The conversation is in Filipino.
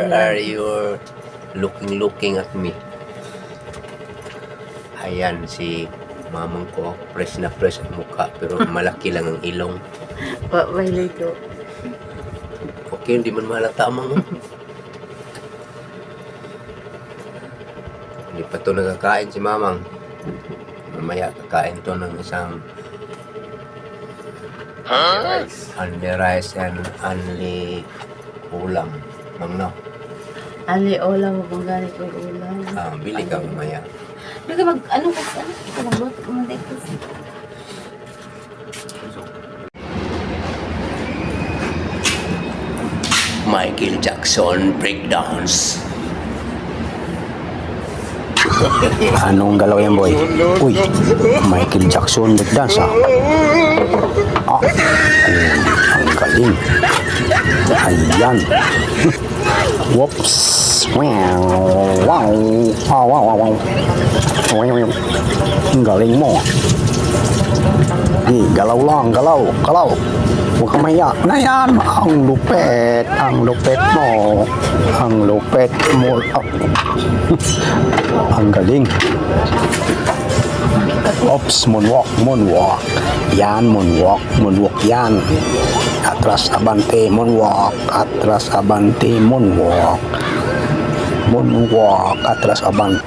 are you looking at me? Ayan si mamang ko, fresh na fresh ang mukha pero malaki lang ang ilong. May ligo. Okay, hindi man mahalata mo. Hindi pa to nakakain si mamang. Mamaya kakain to ng isang only rice and only ulam. Mang no? Ali, ulam mo bang ganit yung ulam? Bili ka mamaya. Ano ka ano ka magluto mo dito? Michael Jackson breakdowns. Anong galaw yan, boy? Uy, Michael Jackson breakdance, ang galing. Ayan. Whoops. Wow. Wow. Wow, wow, wow. Ang galing mo. Galaw lang, galaw. Huwag kang maya. Na yan. Ang lupet mo. Ang lupet mo. Ang galing. Oops, moonwalk. Yan, moonwalk yan. Atras abante, moonwalk. Atras abante, moonwalk. Atras abante.